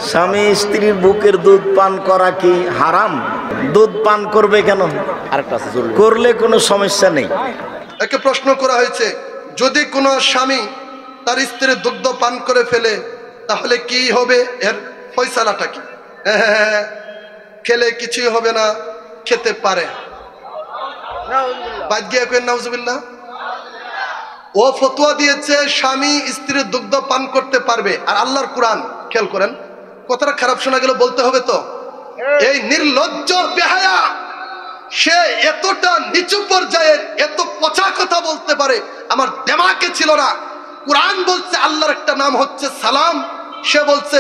স্বামী স্ত্রীর বুকের দুধ পান করা কি হারাম? দুধ পান করবে কেন? করলে কোনো সমস্যা নেই। একে প্রশ্ন করা হয়েছে, যদি কোনো স্বামী তার স্ত্রীর দুগ্ধ পান করে ফেলে তাহলে কি হবে, এর ফয়সালাটা কি? খেলে কিছুই হবে না, খেতে পারে। নাউজুবিল্লাহ। ও ফতোয়া দিয়েছে স্বামী স্ত্রীর দুগ্ধ পান করতে পারবে, আর আল্লাহর কোরআন খেয়াল করেন, কথাটা খারাপ শোনা গেল বলতে হবে তো। এই নির্লজ্জ বেহায়া সে এতটা নিচু পর্যায়ের এত পচা কথা বলতে পারে, আমার দেমাকে ছিল না। কোরআন বলছে আল্লাহর একটা নাম হচ্ছে সালাম, সে বলছে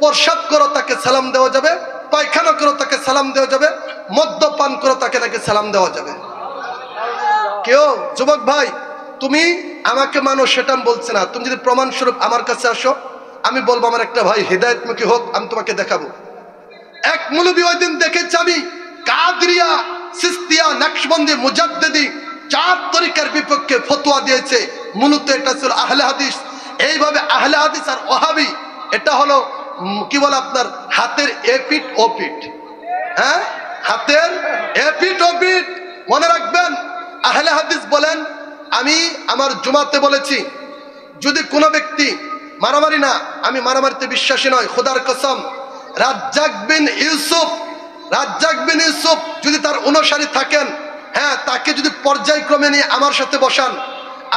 প্রসাব করো তাকে সালাম দেওয়া যাবে, পায়খানা করো তাকে সালাম দেওয়া যাবে, মদ্যপান করো তাকে নাকি সালাম দেওয়া যাবে। কেউ যুবক ভাই তুমি আমাকে মানো সেটা আমি বলছি না, তুমি যদি প্রমাণ স্বরূপ আমার কাছে আসো আমি বলবো আমার একটা ভাই হেদায়েতমুখী হোক, আমি তোমাকে দেখাবো। এক মৌলবী ওই দিন দেখেছি আমি, কাদরিয়া, সিস্তিয়া, নকশবন্দি, মুজাদ্দিদি 4 তরিকার বিপক্ষে ফতোয়া দিয়েছে। মূলত এটা ছিল আহলে হাদিস। এইভাবে আহলে হাদিস আর ওয়াহাবি এটা হলো কি বলে আপনার হাতের এপিট ওপিট। হ্যাঁ, হাতের এপিট ওপিট। মনে রাখবেন, আহলে হাদিস বলেন, আমি আমার জুমাতে বলেছি যদি কোনো ব্যক্তি মারামারি না, আমি মারামারিতে বিশ্বাসী নয়, খোদার কসম, রাজ্জাক বিন ইউসুফ যদি তার অনুসারী থাকেন, হ্যাঁ, তাকে যদি পর্যায়ক্রমে নিয়ে আমার সাথে বসান,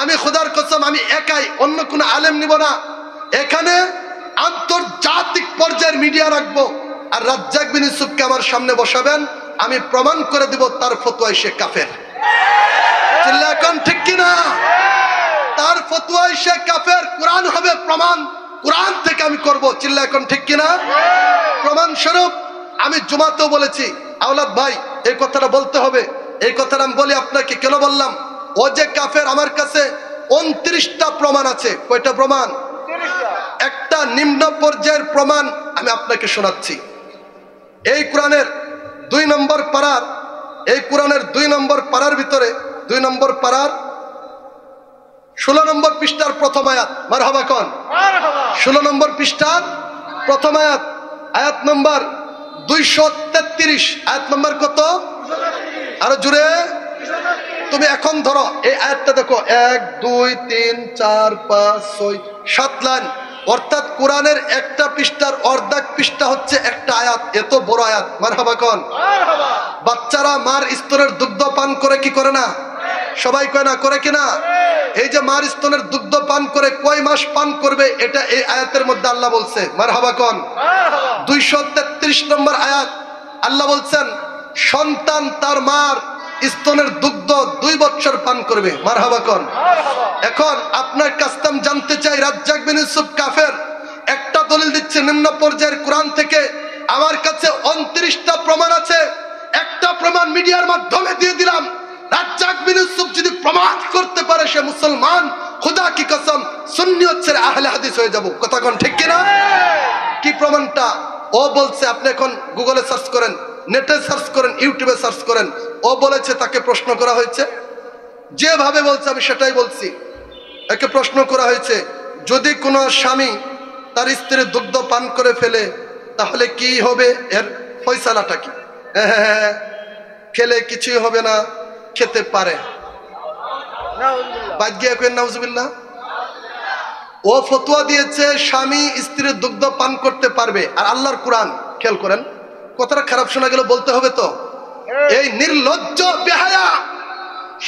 আমি খোদার কসম আমি একাই, অন্য কোনো আলেম নিব না, এখানে আন্তর্জাতিক পর্যায়ের মিডিয়া রাখবো, আর রাজ্জাক বিন ইউসুফকে আমার সামনে বসাবেন, আমি প্রমাণ করে দিব তার ফতোয়ায় সে কাফের। চিল্লা এখন ঠিক কিনা? তার ফতোয়ায় সে কাফের, কোরআন হবে প্রমাণ, কোরআন থেকে আমি করব। চিল্লা এখন ঠিক কিনা? প্রমাণ স্বরূপ আমি জুমাতেও বলেছি, আওলাদ ভাই এই কথাটা বলতে হবে। এই কথাটা আমি বলি আপনাকে, কেন বললাম? ও যে কাফের আমার কাছে 29টা প্রমাণ আছে। কয়টা প্রমাণ? একটা নিম্ন পর্যায়ের প্রমাণ আমি আপনাকে শোনাচ্ছি। এই কোরআনের 2 নম্বর পারার ভিতরে 2 নম্বর পারার 16 নম্বর পৃষ্ঠার প্রথম আয়াত। মারহাবা কোন? 16 নম্বর পৃষ্ঠার প্রথম আয়াত, আয়াত নম্বর 233। আয়াত নম্বর কত? আরো জুড়ে তুমি এখন ধরো এই আয়াতটা দেখো, 1 2 3 4 5 6 7 লাইন, অর্থাৎ কোরআনের একটা পৃষ্ঠার অর্ধেক পৃষ্ঠা হচ্ছে একটা আয়াত। এত বড় আয়াত। মারহাবা কোন? বাচ্চারা মার স্তনের দুগ্ধ পান করে কি করে না? সবাই কয় না, করে কিনা? এই যে মার স্তনের দুগ্ধ পান করে কয় মাস পান করবে, এটা এই আয়াতের মধ্যে আল্লাহ বলছে। মারহাবা কোন? 233 নম্বর আয়াত, আল্লাহ বলছেন সন্তান তার মার স্তনের দুগ্ধ 2 বছর পান করবে। মারহাবা কোন? এখন আপনার কাছে আমি জানতে চাই, রাজ্জাক বিন ইউসুফ কাফের, একটা দলিল দিচ্ছে নিম্ন পর্যায়ের কোরআন থেকে, আমার কাছে 29টা প্রমাণ আছে, একটা প্রমাণ মিডিয়ার মাধ্যমে দিয়ে দিলাম। রাজ্জাক বিন ইউসুফ যদি প্রমাণ করতে পারে সে মুসলমান, খোদা কি কসম সুন্নিয়ত ছেড়ে আহলে হাদিস হয়ে যাব। কথা কোন ঠিক কিনা? কি প্রমাণটা? ও বলছে, আপনি এখন গুগলে সার্চ করেন, নেটে সার্চ করেন, ইউটিউবে সার্চ করেন, ও বলেছে, তাকে প্রশ্ন করা হয়েছে, যেভাবে বলছে আমি সেটাই বলছি। একে প্রশ্ন করা হয়েছে, যদি কোনো স্বামী তার স্ত্রীর দুগ্ধ পান করে ফেলে তাহলে কি হবে, এর ফয়সালাটা কি? খেলে কিছুই হবে না, খেতে পারে। নাউজুবিল্লাহ। ও ফতোয়া দিয়েছে স্বামী স্ত্রীর দুগ্ধ পান করতে পারবে, আর আল্লাহর কোরআন খেয়াল করেন, কথাটা খারাপ শোনা গেল বলতে হবে তো। এই নির্লজ্জ বেহায়া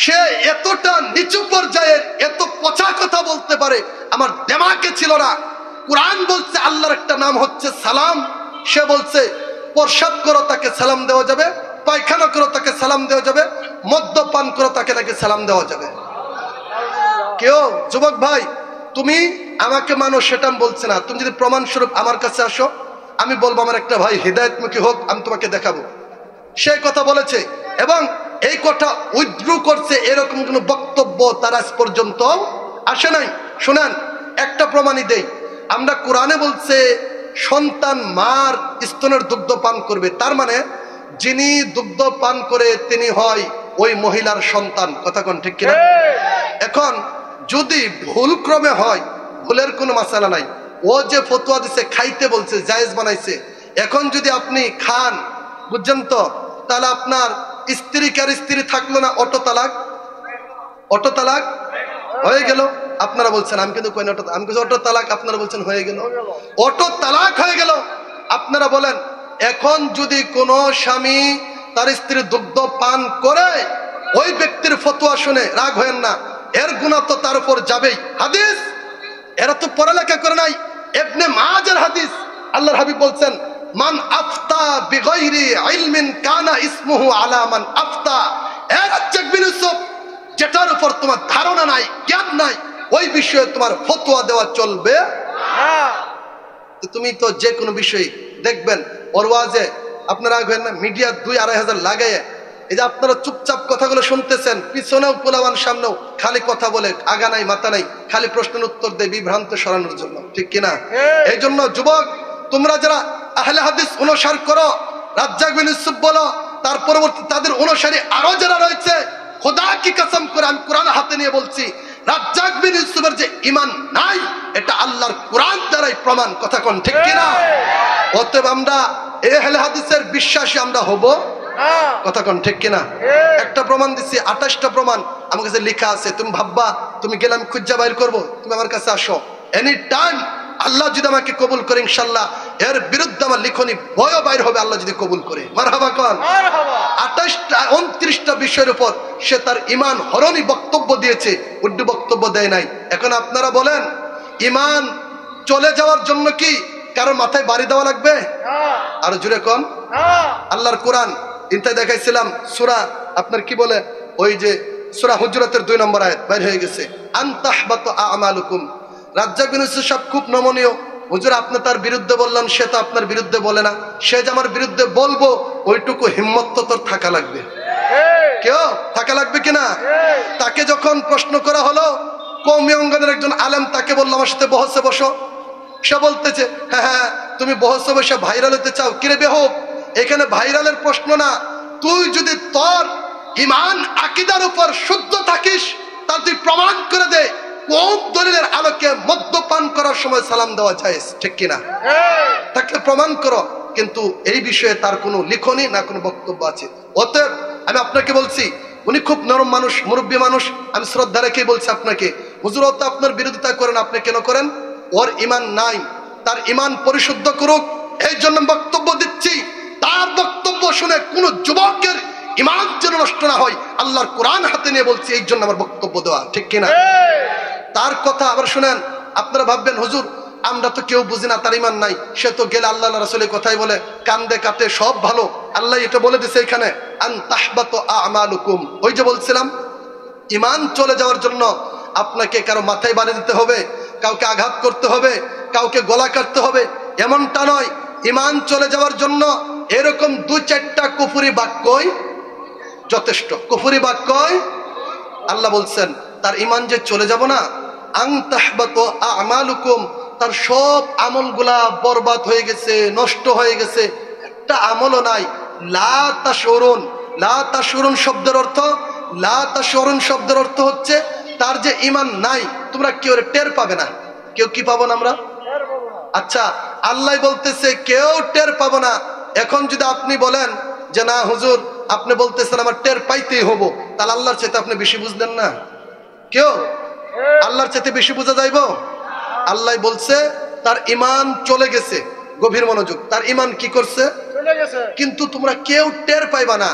সে এতটা নিচু পর্যায়ের এত পচা কথা বলতে পারে, আমার দেমাকে ছিল না। কোরআন বলছে আল্লাহর একটা নাম হচ্ছে সালাম, সে বলছে প্রসাব করো তাকে সালাম দেওয়া যাবে, পায়খানা করো তাকে সালাম দেওয়া যাবে, মদ্যপান করো তাকে নাকি সালাম দেওয়া যাবে। কেউ যুবক ভাই তুমি আমাকে মানো সেটা আমি বলছি না, তুমি যদি প্রমাণ স্বরূপ আমার কাছে আসো আমি বলবো আমার একটা ভাই হেদায়েতমুখী হোক, আমি তোমাকে দেখাবো। সে কথা বলেছে এবং এই কথা উইথড্র করছে, এরকম কোন বক্তব্য তার আজ পর্যন্ত আসে নাই। শুনেন, একটা প্রমাণই দেই, আমরা কোরআনে বলছে সন্তান মার স্তনের দুগ্ধ পান করবে, তার মানে যিনি দুগ্ধ পান করে তিনি হয় ওই মহিলার সন্তান। কথা কোন ঠিক কিনা? এখন যদি ভুল ক্রমে হয়, ভুলের কোনো মাসালা নাই, ও যে ফতোয়া দিছে খাইতে বলছে জায়েজ বানাইছে, এখন যদি আপনি খান, বুঝছেন তো, তাহলে আপনার স্ত্রী কার স্ত্রী থাকলো না, অটো তালাক হয়ে গেল। আপনারা বলছেন, আমি কিন্তু কই না আমি অটো তালাক, আপনারা বলছেন হয়ে গেল, অটো তালাক হয়ে গেল। আপনারা বলেন এখন যদি কোনো স্বামী তার স্ত্রীর দুগ্ধ পান করে, ওই ব্যক্তির ফতোয়া শুনে রাগ হয়েন না, এর গুনাহ তো তার উপর যাবেই। হাদিস এরা তো পড়ালেখা করে নাই, ইবনে মাজার হাদিস, আল্লাহর হাবিব বলছেন মান আফতা বিগাইরি ইলমিন কানা ইসমুহু আলা মান আফতা। এর রাজ্জাক বিন ইউসুফ, যেটার উপর তোমার ধারণা নাই, জ্ঞান নাই, ওই বিষয়ে তোমার ফতোয়া দেওয়া চলবে না। তুমি তো যে কোনো বিষয়ে দেখবেন ওর ওয়াজে আপনারা মিডিয়া 2-2.5 লাগাইয়ে, এই যে আপনারা চুপচাপ কথাগুলো শুনতেছেন, পিছনেও পোলাবান সামনেও খালি কথা বলে, আগা নাই মাথা নাই, খালি প্রশ্নের উত্তর দেয় বিভ্রান্ত সরানোর জন্য, ঠিক কিনা? এই জন্য যুবক, তোমরা যারা আহলে হাদিস অনুসার করো, রাজ্জাক বিন ইউসুফ বলো, তার পরবর্তী তাদের অনুসারী আরো যারা রয়েছে, খোদা কি কসম করে আমি কোরআন হাতে নিয়ে বলছি, রাজ্জাক বিন ইউসুফের যে ঈমান নাই, এটা আল্লাহর কোরআন দ্বারাই প্রমাণ। কথা কোন ঠিক কিনা? অতএব আমরা আহলে হাদিসের বিশ্বাসী আমরা হব, কথা কোন ঠিক কিনা? একটা প্রমাণ দিচ্ছি, 28টা প্রমাণ আমার কাছে লেখা আছে। তুমি ভাববা তুমি গেলাম খুঁজা বাইর করবো, তুমি আমার কাছে আসো এনি টাইম। আল্লাহ যদি আমাকে কবুল করে ইনশাল্লাহ এর বিরুদ্ধে আমার লিখনি বয় বাইর হবে, আল্লাহ যদি কবুল করে। মারহাবা কোন? 29টা বিষয়ের উপর সে তার ঈমান হরণী বক্তব্য দিয়েছে, উর্দু বক্তব্য দেয় নাই। এখন আপনারা বলেন ঈমান চলে যাওয়ার জন্য কি কারোর মাথায় বাড়ি দেওয়া লাগবে? আর জুড়ে কোন? আল্লাহর কোরআন ইনতাই দেখাইছিলাম, সূরা আপনার কি বলে, ওই যে সূরা হুজুরাতের 2 নম্বর আয়াত বাইর হয়ে গেছে, আনতাহবাতু আমালুকুম। রাজ্জাক বিন ইউসুফ সব খুব নমনীয়, হুজুর আপনি তার বিরুদ্ধে বললেন, সে তো আপনার বিরুদ্ধে বলে না, সে যে আমার বিরুদ্ধে বলবো ওইটুকু হিম্মত তো তোর থাকা লাগবে। কেউ থাকা লাগবে কিনা? তাকে যখন প্রশ্ন করা হলো, কওমি অঙ্গনের একজন আলেম তাকে বললো আমার সাথে বহসে বসো, সে বলতেছে হ্যাঁ হ্যাঁ তুমি বহসে বসে ভাইরাল হতে চাও, কিরে বেহুব, এখানে ভাইরালের প্রশ্ন না, তুই যদি তোর ঈমান আকীদার উপর শুদ্ধ থাকিস তাহলে তুই প্রমাণ করে দে কোন দলিলের আলোকে মদ্যপান করার সময় সালাম দেওয়া যায়, ঠিক কিনা? থাকলে প্রমাণ করো। কিন্তু এই বিষয়ে তার কোনো লিখনি না কোনো বক্তব্য আছে। অতএব আমি আপনাকে বলছি, উনি খুব নরম মানুষ, মুরব্বী মানুষ, আমি শ্রদ্ধা রেখে বলছি আপনাকে, হুজুর তো আপনার বিরোধিতা করেন, আপনি কেন করেন? ওর ঈমান নাই, তার ঈমান পরিশুদ্ধ করুক, এই জন্য বক্তব্য দিচ্ছি। তার বক্তব্য শুনে কোন যুবকের ঈমান যেন নষ্ট না হয়, আল্লাহর কোরআন হাতে নিয়ে বলছি, এই জন্য আমার বক্তব্য দেওয়া, ঠিক কিনা? তার কথা আবার শুনেন, আপনারা ভাববেন হুজুর আমরা তো কেউ বুঝি না, তার ঈমান নাই, সে তো গেলে আল্লাহ রাসূলের কথাই বলে, কান্দে কাটে সব ভালো। আল্লাহ এটা বলে দিছে এখানে, আন তাহবাতু আমালুকুম। ওই যে বলছিলাম, ঈমান চলে যাওয়ার জন্য আপনাকে কারো মাথায় বাড়ি দিতে হবে, কাউকে আঘাত করতে হবে, কাউকে গলা কাটতে হবে, এমনটা নয়। ঈমান চলে যাওয়ার জন্য এরকম 2-4টা কুফরি বাক্যই যথেষ্ট। কুফরি বাক্যই আল্লাহ বলছেন তার ঈমান যে চলে যাব না, আন তাহবাতু আমালুকুম, তার সব আমলগুলা বরবাদ হয়ে গেছে, নষ্ট হয়ে গেছে, একটা আমলও নাই। লা তাশউরুন, লা তাশউরুন শব্দের অর্থ, লা তাশউরুন শব্দের অর্থ হচ্ছে তার যে ঈমান নাই তোমরা কেউ টের পাবে না। কেউ কি পাবো না? আমরা। আচ্ছা, আল্লাহ বলতেছে কেউ টের পাবো না। এখন যদি আপনি বলেন যে না হুজুর আপনি বলতেছেন আমার টের পাইতেই হবো, তাহলে আল্লাহর চাইতে আপনি বেশি বুঝলেন না? কেউ আল্লাহর চাইতে বেশি বোঝা যাইব? আল্লাহ বলছে তার ঈমান চলে গেছে, গভীর মনোযোগ, তার ঈমান কি করছে? চলে গেছে, কিন্তু তোমরা কেউ টের পাইবা না।